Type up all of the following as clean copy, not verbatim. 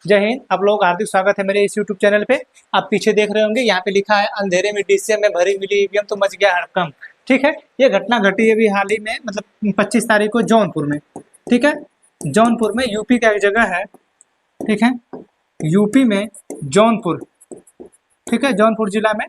जय हिंद। आप लोगों का हार्दिक स्वागत है मेरे इस यूट्यूब चैनल पे। आप पीछे देख रहे होंगे, यहाँ पे लिखा है अंधेरे में डीसीएम में भरी मिली ईवीएम तो मच गया हड़कंप। ठीक है, ये घटना घटी अभी हाल ही में, मतलब 25 तारीख को जौनपुर में। ठीक है, जौनपुर में, यूपी का एक जगह है। ठीक है, यूपी में जौनपुर, ठीक है, जौनपुर जिला में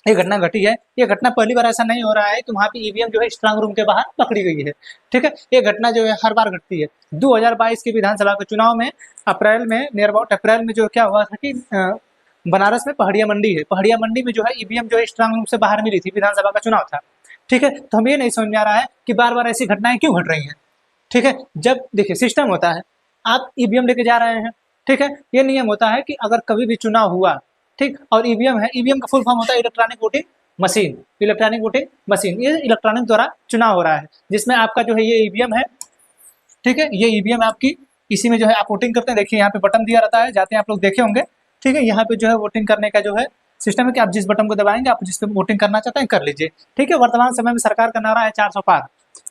ये घटना घटी है। ये घटना पहली बार ऐसा नहीं हो रहा है कि वहाँ पे ईवीएम जो है स्ट्रांग रूम के बाहर पकड़ी गई है। ठीक है, ये घटना जो है हर बार घटती है। 2022 के विधानसभा के चुनाव में अप्रैल में, नियर अबाउट अप्रैल में जो क्या हुआ था कि बनारस में पहाड़िया मंडी है, पहाड़िया मंडी में जो है ईवीएम जो है स्ट्रांग रूम से बाहर मिली थी, विधानसभा का चुनाव था। ठीक है, तो हम ये नहीं समझ में आ रहा है कि बार बार ऐसी घटनाएं क्यों घट रही हैं। ठीक है, जब देखिए सिस्टम होता है, आप ईवीएम लेके जा रहे हैं। ठीक है, ये नियम होता है कि अगर कभी भी चुनाव हुआ, ठीक, और ईवीएम है, ईवीएम का फुल फॉर्म होता है electronic voting machine. Electronic voting machine, ये इलेक्ट्रॉनिक द्वारा चुनाव हो रहा है, जिसमें आपका जो है ये ईवीएम है। ठीक है, ये ईवीएम आपकी, इसी में जो है आप वोटिंग करते हैं। देखिए यहाँ पे बटन दिया रहता है, जाते हैं आप लोग देखे होंगे। ठीक है, यहाँ पे जो है वोटिंग करने का जो है सिस्टम है कि आप जिस बटन को दबाएंगे, आप जिस पे वोटिंग करना चाहते हैं कर लीजिए। ठीक है, वर्तमान समय में सरकार का नारा है 400 पार।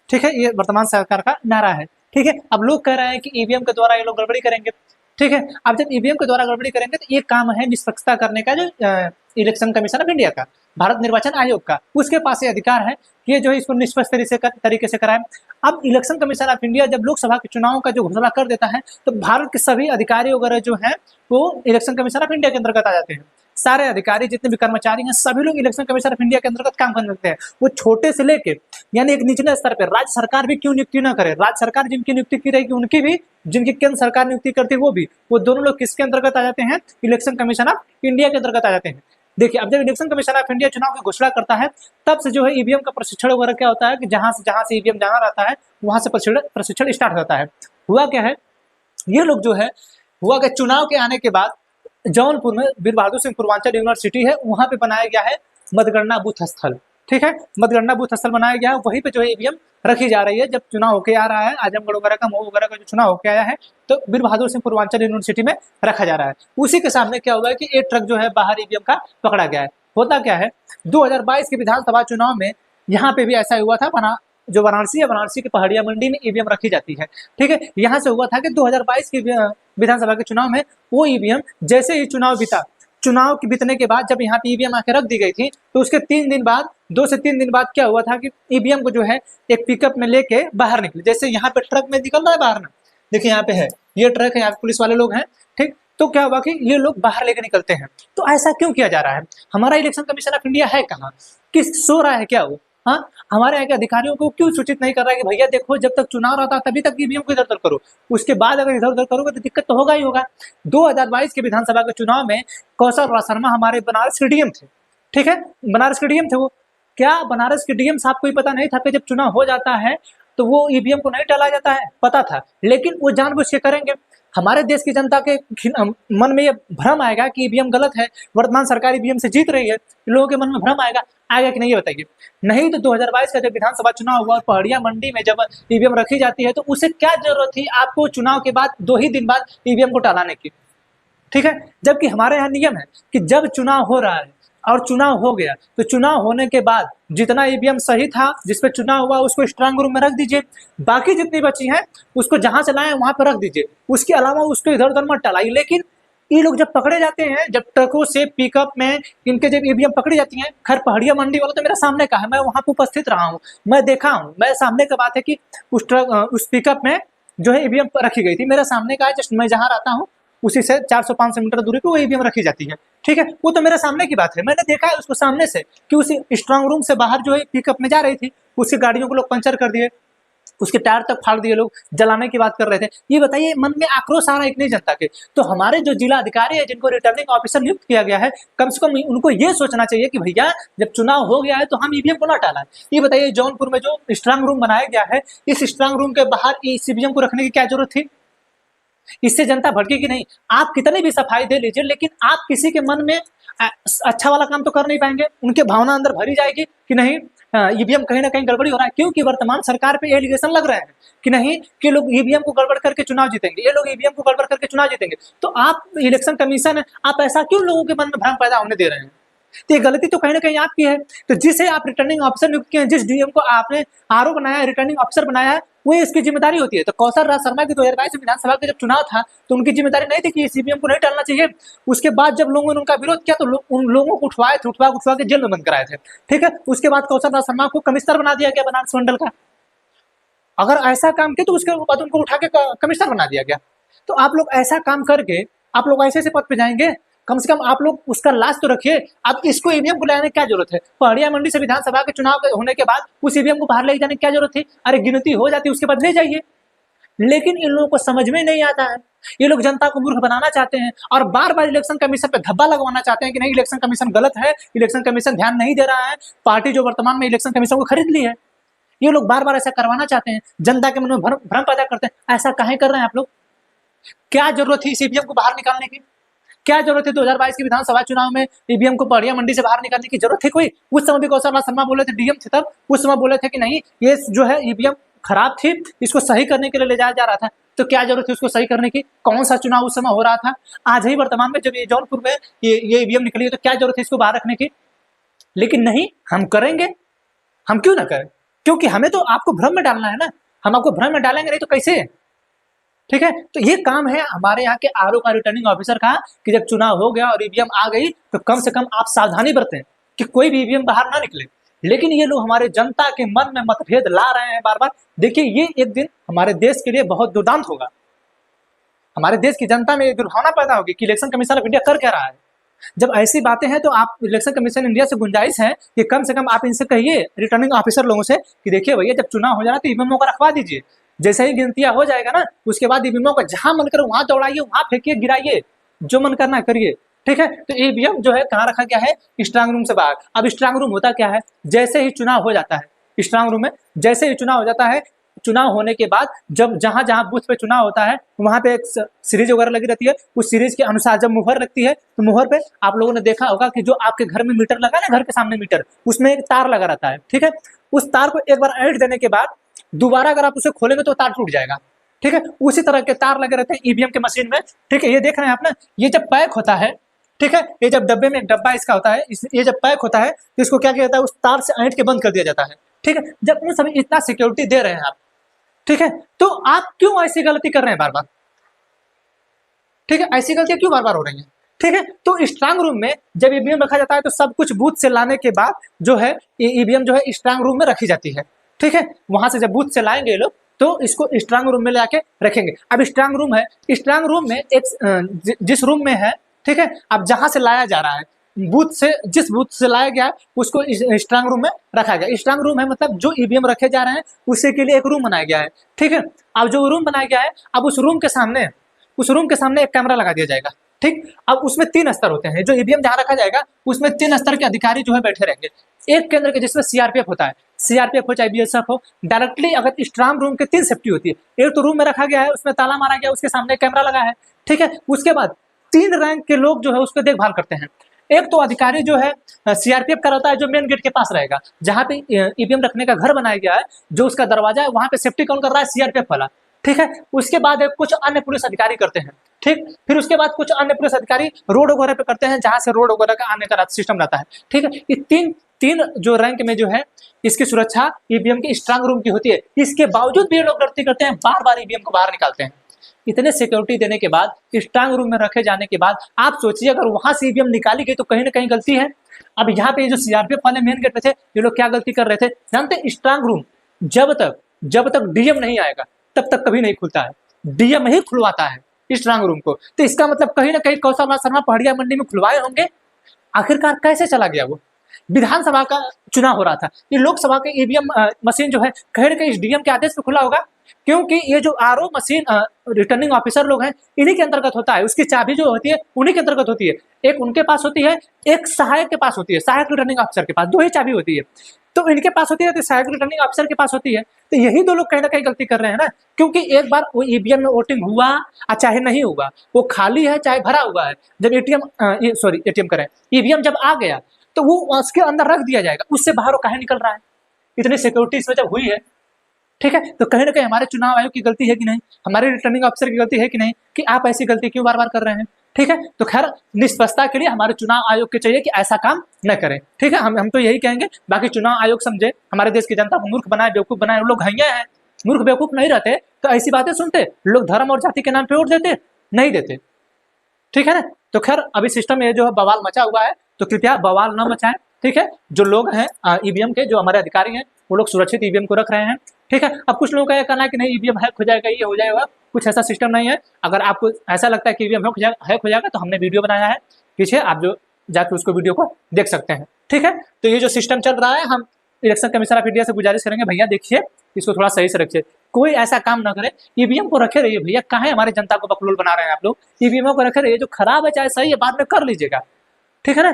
ठीक है, ये वर्तमान सरकार का नारा है। ठीक है, अब लोग कह रहे हैं कि ईवीएम के द्वारा ये लोग गड़बड़ी करेंगे। ठीक है, अब जब ईवीएम के द्वारा गड़बड़ी करेंगे तो ये काम है निष्पक्षता करने का, जो इलेक्शन कमीशन ऑफ इंडिया का, भारत निर्वाचन आयोग का, उसके पास ये अधिकार है कि ये जो है इसको निष्पक्ष तरीके से कराए। अब इलेक्शन कमीशन ऑफ इंडिया जब लोकसभा के चुनाव का जो घोषणा कर देता है, तो भारत के सभी अधिकारी वगैरह जो है वो इलेक्शन कमीशन ऑफ इंडिया के अंतर्गत आ जाते हैं। सारे अधिकारी, जितने भी कर्मचारी हैं, सभी लोग इलेक्शन कमीशन ऑफ इंडिया के अंतर्गत काम करने लगते हैं। वो छोटे से लेके यानी एक निचले स्तर पर राज्य सरकार भी क्यों नियुक्ति न करे, राज्य सरकार जिनकी नियुक्ति की रहेगी उनकी भी, जिनकी केंद्र सरकार नियुक्ति करती है वो दोनों लोग किसके अंतर्गत आ जाते हैं, इलेक्शन कमीशन ऑफ इंडिया के अंतर्गत आ जाते हैं। देखिए, अब जब इलेक्शन कमीशन ऑफ इंडिया चुनाव की घोषणा करता है, तब से जो है ईवीएम का प्रशिक्षण वगैरह क्या होता है कि जहां से ईवीएम जाना रहता है वहां से प्रशिक्षण स्टार्ट होता है। हुआ क्या है, ये लोग जो है, हुआ कि चुनाव के आने के बाद जौनपुर में वीर बहादुर सिंह पूर्वांचल यूनिवर्सिटी है, वहां पे बनाया गया है मतगणना बूथ स्थल। ठीक है, मतगणना बूथ स्थल बनाया गया है, वहीं पे जो है ईवीएम रखी जा रही है। जब चुनाव होके आ रहा है, आजमगढ़ वगैरह का, मऊ वगैरह का जो चुनाव होके आया है, तो वीर बहादुर सिंह पूर्वांचल यूनिवर्सिटी में रखा जा रहा है। उसी के सामने क्या हुआ है कि एक ट्रक जो है बाहर ईवीएम का पकड़ा गया है। होता क्या है, 2022 के विधानसभा चुनाव में यहाँ पे भी ऐसा हुआ था। जो वाराणसी है, वाराणसी की पहाड़िया मंडी में ईवीएम रखी जाती है। ठीक है, यहाँ से हुआ था कि 2022 की विधानसभा के चुनाव में वो ईवीएम, जैसे ही चुनाव बीता, चुनाव के बीतने के बाद जब यहाँ पे ईवीएम आके रख दी गई थी, तो उसके 3 दिन बाद, 2 से 3 दिन बाद क्या हुआ था कि ईवीएम को जो है एक पिकअप में लेके बाहर निकले। जैसे यहाँ पे ट्रक में निकल रहा है बाहर ना, देखिए यहाँ पे है, ये ट्रक है, यहाँ पे पुलिस वाले लोग हैं। ठीक, तो क्या हुआ कि ये लोग बाहर लेके निकलते हैं। तो ऐसा क्यों किया जा रहा है? हमारा इलेक्शन कमीशन ऑफ इंडिया है कहाँ, किस सो रहा है क्या वो? हाँ, हमारे यहाँ के अधिकारियों को क्यों सूचित नहीं कर रहा है कि भैया देखो, जब तक चुनाव रहता है तभी तक ईवीएम को इधर उधर करो, उसके बाद अगर इधर उधर करोगे तो दिक्कत तो होगा ही होगा। 2022 के विधानसभा के चुनाव में कौशल राज शर्मा हमारे बनारस के डीएम थे। ठीक है, बनारस के डीएम थे वो। क्या बनारस के डीएम साहब को ही पता नहीं था कि जब चुनाव हो जाता है तो वो ईवीएम को नहीं टाला जाता है? पता था, लेकिन वो जानबूझ के करेंगे। हमारे देश की जनता के मन में ये भ्रम आएगा कि ईवीएम गलत है, वर्तमान सरकार ईवीएम से जीत रही है, लोगों के मन में भ्रम आएगा कि नहीं, ये बताइए। नहीं तो 2022 का जब विधानसभा चुनाव हुआ और पहाड़िया मंडी में जब ईवीएम रखी जाती है, तो उसे क्या जरूरत थी आपको चुनाव के बाद 2 ही दिन बाद ईवीएम को टालाने की? ठीक है, जबकि हमारे यहाँ नियम है कि जब चुनाव हो रहा है और चुनाव हो गया, तो चुनाव होने के बाद जितना ईवीएम सही था, जिसपे चुनाव हुआ, उसको स्ट्रांग रूम में रख दीजिए। बाकी जितनी बची हैं उसको जहां से लाए वहां पर रख दीजिए, उसके अलावा उसको इधर उधर मत टालाइए। लेकिन ये लोग जब पकड़े जाते हैं, जब ट्रकों से पिकअप में इनके जब ईवीएम पकड़ी जाती हैं, खैर पहाड़िया मंडी वाला तो मेरा सामने का है, मैं वहां पर उपस्थित रहा हूँ, मैं देखा हूँ, मैं सामने का बात है कि उस पिकअप में जो है ईवीएम रखी गई थी, मेरा सामने का है, जस्ट मैं जहाँ रहता हूँ उसी से 400-500 मीटर दूरी पे वो ईवीएम रखी जाती है। ठीक है, वो तो मेरे सामने की बात है, मैंने देखा है उसको सामने से कि उसी स्ट्रांग रूम से बाहर जो है पिकअप में जा रही थी, उसकी गाड़ियों को लोग पंचर कर दिए, उसके टायर तक फाड़ दिए, लोग जलाने की बात कर रहे थे। ये बताइए, मन में आक्रोश आ रहा है कि नहीं जनता के? तो हमारे जो जिला अधिकारी है, जिनको रिटर्निंग ऑफिसर नियुक्त किया गया है, कम से कम उनको ये सोचना चाहिए कि भैया जब चुनाव हो गया है तो हम ईवीएम को ना टाला। ये बताइए, जौनपुर में जो स्ट्रांग रूम बनाया गया है, इस स्ट्रांग रूम के बाहर इस ईवीएम को रखने की क्या जरूरत थी? इससे जनता भड़केगी नहीं। आप कितनी भी सफाई दे लीजिए, लेकिन आप किसी के मन में अच्छा वाला काम तो कर नहीं पाएंगे। उनके भावना अंदर भरी जाएगी कि नहीं, ईवीएम कहीं ना कहीं गड़बड़ी हो रहा है, क्योंकि वर्तमान सरकार पे एलिगेशन लग रहे हैं कि नहीं, कि लोग ईवीएम को गड़बड़ करके चुनाव जीतेंगे, ये लोग ईवीएम को गड़बड़ करके चुनाव जीतेंगे। तो आप इलेक्शन कमीशन है, आप ऐसा क्यों लोगों के मन में भ्रम पैदा होने दे रहे हैं? तो ये गलती तो कहीं ना कहीं आपकी है। तो जिसे आप रिटर्निंग ऑफिसर नियुक्त किए हैं, जिस डीएम को आपने आरओ बनाया है, रिटर्निंग ऑफिसर बनाया है, वो इसकी जिम्मेदारी होती है। तो कौशल राज शर्मा की 2022 में विधानसभा का जब चुनाव था तो उनकी जिम्मेदारी नहीं थी कि ईवीएम को नहीं डालना चाहिए। उसके बाद जब लोगों ने उनका विरोध किया तो उन लोगों को उठवा के जेल में बंद कराए थे। ठीक है, उसके बाद कौशल राज शर्मा को कमिश्नर बना दिया गया बनारस मंडल का। अगर ऐसा काम किया तो उसके बाद उनको उठा के कमिश्नर बना दिया गया। तो आप लोग ऐसा काम करके आप लोग ऐसे पद पे जाएंगे, कम से कम आप लोग उसका लाज तो रखिए। अब इसको ईवीएम को लाने की क्या जरूरत है? पहाड़िया मंडी से विधानसभा के चुनाव होने के बाद उस ईवीएम को बाहर ले जाने की क्या जरूरत थी? अरे गिनती हो जाती उसके बाद ले जाइए। लेकिन इन लोगों को समझ में नहीं आता है। ये लोग जनता को मूर्ख बनाना चाहते हैं और बार बार इलेक्शन कमीशन पे धब्बा लगवाना चाहते हैं कि नहीं इलेक्शन कमीशन गलत है, इलेक्शन कमीशन ध्यान नहीं दे रहा है, पार्टी जो वर्तमान में इलेक्शन कमीशन को खरीद ली है। ये लोग बार बार ऐसा करवाना चाहते हैं, जनता के मन में भ्रम पैदा करते हैं। ऐसा काहे कर रहे हैं आप लोग? क्या जरूरत थी इस ईवीएम को बाहर निकालने की? क्या जरूरत है 2022 के विधानसभा चुनाव में ईवीएम को पहाड़िया मंडी से बाहर निकालने की जरूरत थी कोई? उस समय भी कौशल राज शर्मा बोले थे, डीएम थे तब, उस समय बोले थे कि नहीं ये जो है ईवीएम खराब थी, इसको सही करने के लिए ले जाया जा रहा था। तो क्या जरूरत थी उसको सही करने की? कौन सा चुनाव उस समय हो रहा था? आज ही वर्तमान में जब ये जौनपुर में ये ईवीएम निकली है तो क्या जरूरत है इसको बाहर रखने की? लेकिन नहीं, हम करेंगे। हम क्यों ना करें? क्योंकि हमें तो आपको भ्रम में डालना है ना। हम आपको भ्रम में डालेंगे नहीं तो कैसे? ठीक है, तो ये काम है हमारे यहाँ के आरओ का, रिटर्निंग ऑफिसर का, कि जब चुनाव हो गया और ईवीएम आ गई तो कम से कम आप सावधानी बरतें कि कोई भी ईवीएम बाहर ना निकले। लेकिन ये लोग हमारे जनता के मन में मतभेद ला रहे हैं बार बार। देखिए, ये एक दिन हमारे देश के लिए बहुत दुर्दांत होगा। हमारे देश की जनता में एक दुर्भावना पैदा होगी कि इलेक्शन कमीशन ऑफ इंडिया कर क्या रहा है। जब ऐसी बातें हैं तो आप इलेक्शन कमीशन इंडिया से गुंजाइश है कि कम से कम आप इनसे कहिए, रिटर्निंग ऑफिसर लोगों से, कि देखिए भैया जब चुनाव हो जाए तो ईवीएम को रखवा दीजिए। जैसे ही गिनतियां हो जाएगा ना उसके बाद ईवीएम को जहां मन करे वहां दौड़ाइए, वहां फेंकिए, गिराइए, जो मन करना करिए। ठीक है, तो ईवीएम जो है कहाँ रखा गया है? स्ट्रांग रूम से बाहर। अब स्ट्रांग रूम होता क्या है? जैसे ही चुनाव हो जाता है स्ट्रांग रूम में, जैसे ही चुनाव हो जाता है, चुनाव होने के बाद जब जहां जहां बूथ पे चुनाव होता है वहां पे एक सीरीज वगैरह लगी रहती है। उस सीरीज के अनुसार जब मुहर लगती है तो मुहर पे आप लोगों ने देखा होगा कि जो आपके घर में मीटर लगा ना, घर के सामने मीटर, उसमें एक तार लगा रहता है। ठीक है, उस तार को एक बार ऐड देने के बाद दोबारा अगर आप उसे खोलेंगे तो तार टूट जाएगा। ठीक है, उसी तरह के तार लगे रहते हैं ईवीएम के मशीन में। ठीक है, ये देख रहे हैं आप ना, ये जब पैक होता है, ठीक है, ये जब डब्बे में एक डब्बा इसका होता है, ये जब पैक होता है तो इसको क्या किया जाता है? उस तार से ऐंठ के बंद कर दिया जाता है। ठीक है, जब उन सभी इतना सिक्योरिटी दे रहे हैं आप, ठीक है, तो आप क्यों ऐसी गलती कर रहे हैं बार बार? ठीक है, ऐसी गलतियां क्यों बार बार हो रही हैं? ठीक है, तो स्ट्रांग रूम में जब ईवीएम रखा जाता है तो सब कुछ बूथ से लाने के बाद जो है ईवीएम जो है स्ट्रांग रूम में रखी जाती है। ठीक है, वहां से जब बूथ से लाएंगे लोग तो इसको स्ट्रांग रूम में लाके रखेंगे। अब स्ट्रांग रूम है, स्ट्रांग रूम में एक जिस रूम में है, ठीक है, अब जहां से लाया जा रहा है बूथ से, जिस बूथ से लाया गया उसको स्ट्रांग रूम में रखा गया। स्ट्रांग रूम है मतलब जो ईवीएम रखे जा रहे हैं उसी के लिए एक रूम बनाया गया है। ठीक है, अब जो रूम बनाया गया है, अब उस रूम के सामने एक कैमरा लगा दिया जाएगा। ठीक, अब उसमें 3 स्तर होते हैं। जो ईवीएम जहां रखा जाएगा उसमें 3 स्तर के अधिकारी जो है बैठे रहेंगे। एक केंद्र के जिसमें सीआरपीएफ होता है, सीआरपीएफ हो चाहे बीएसएफ हो, डायरेक्टली अगर स्ट्रांग रूम के 3 सेफ्टी होती है। एक तो रूम में रखा गया है, उसमें ताला मारा गया, उसके सामने कैमरा लगा है। ठीक है, उसके बाद 3 रैंक के लोग जो है उसको देखभाल करते हैं। एक तो अधिकारी जो है सीआरपीएफ का रहता है, जो मेन गेट के पास रहेगा, जहां पे ईवीएम रखने का घर बनाया गया है, जो उसका दरवाजा है वहां पे सेफ्टी कौन कर रहा है? सीआरपीएफ वाला। ठीक है, उसके बाद कुछ अन्य पुलिस अधिकारी करते हैं। ठीक, फिर उसके बाद कुछ अन्य पुलिस अधिकारी रोड वगैरह पे करते हैं, जहां से रोड वगैरह का आने का सिस्टम रहता है। ठीक है, ये तीन जो रैंक में जो है इसकी सुरक्षा ईवीएम के स्ट्रांग रूम की होती है। इसके बावजूद भी ये लोग गलती करते हैं, बार बार ईवीएम को बाहर निकालते हैं। इतने सिक्योरिटी देने के बाद, स्ट्रांग रूम में रखे जाने के बाद, आप सोचिए अगर वहां से ईवीएम निकाली गई तो कहीं ना कहीं गलती है। अब यहाँ पे जो सीआरपीएफ वाले मेन गेट पे थे, ये लोग क्या गलती कर रहे थे जानते? स्ट्रांग रूम जब तक डीएम नहीं आएगा तब तक कभी नहीं खुलता है। डीएम ही खुलवाता है स्ट्रांग रूम को। तो इसका मतलब कहीं ना कहीं कौशल राज शर्मा पहाड़िया मंडी में खुलवाए होंगे। आखिरकार कैसे चला गया वो? विधानसभा का चुनाव हो रहा था, ये लोकसभा के ईवीएम मशीन जो है कहीं ना कहीं इस डीएम के आदेश पे खुला होगा, क्योंकि ये जो आरओ मशीन रिटर्निंग ऑफिसर लोग हैं इन्हीं के अंतर्गत होता है। उसकी चाबी जो होती है उन्हीं के अंतर्गत होती है। एक उनके पास होती है, एक सहायक के पास होती है, सहायक रिटर्निंग ऑफिसर के पास 2 ही चाबी होती है। तो इनके पास होती है तो सहायक रिटर्निंग ऑफिसर के पास होती है। तो यही 2 लोग कहीं ना कहीं गलती कर रहे हैं ना, क्योंकि एक बार वो ईवीएम में वोटिंग हुआ चाहे नहीं हुआ, वो खाली है चाहे भरा हुआ है, जब एटीएम करें ईवीएम जब आ गया तो वो उसके अंदर रख दिया जाएगा, उससे बाहर वो काहे निकल रहा है? इतनी सिक्योरिटी इसमें जब हुई है, ठीक है, तो कहीं ना कहीं हमारे चुनाव आयोग की गलती है कि नहीं, हमारे रिटर्निंग ऑफिसर की गलती है कि नहीं, कि आप ऐसी गलती क्यों बार बार कर रहे हैं? ठीक है, तो खैर निष्पक्षता के लिए हमारे चुनाव आयोग के चाहिए कि ऐसा काम न करें। ठीक है, हम तो यही कहेंगे। बाकी चुनाव आयोग समझे, हमारे देश की जनता को मूर्ख बनाए, बेवकूफ बनाए, वो लोग हैया हैं, मूर्ख बेवकूफ नहीं रहते तो ऐसी बातें सुनते लोग, धर्म और जाति के नाम पे वोट देते नहीं देते, ठीक है ना। तो खैर अभी सिस्टम में जो है बवाल मचा हुआ है, तो कृपया बवाल न मचाएं, ठीक है। जो लोग हैं ईवीएम के, जो हमारे अधिकारी हैं, वो लोग सुरक्षित ईवीएम को रख रहे हैं, ठीक है। अब कुछ लोगों का यह कहना है कि नहीं ईवीएम हैक हो जाएगा, ये हो जाएगा, कुछ ऐसा सिस्टम नहीं है। अगर आपको ऐसा लगता है कि ईवीएम हैक हो जाएगा तो हमने वीडियो बनाया है पीछे, आप जो जाकर उसको वीडियो को देख सकते हैं, ठीक है। तो ये जो सिस्टम चल रहा है, हम इलेक्शन कमीशन ऑफ इंडिया से गुजारिश करेंगे, भैया देखिए इसको थोड़ा सही से रखिए, कोई ऐसा काम ना करे। ईवीएम को रखे रहिए भैया, काहे हमारे जनता को बकलोल बना रहे हैं आप लोग। ईवीएम को रखे रहिए, जो खराब है चाहे सही है बाद में कर लीजिएगा, ठीक है ना।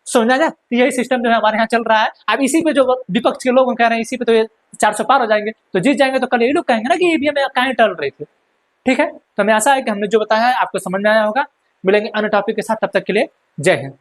समझा जाए, तो यही सिस्टम जो है हमारे यहाँ चल रहा है। अब इसी पे जो विपक्ष के लोग कह रहे हैं इसी पे तो ये 400 पार हो जाएंगे, तो जीत जाएंगे, तो कल ये लोग कहेंगे ना कि ईवीएम कहीं टल रही थी, ठीक है। तो हमें आशा है कि हमने जो बताया है आपको समझ में आया होगा। मिलेंगे अन्य टॉपिक के साथ, तब तक के लिए जय हिंद।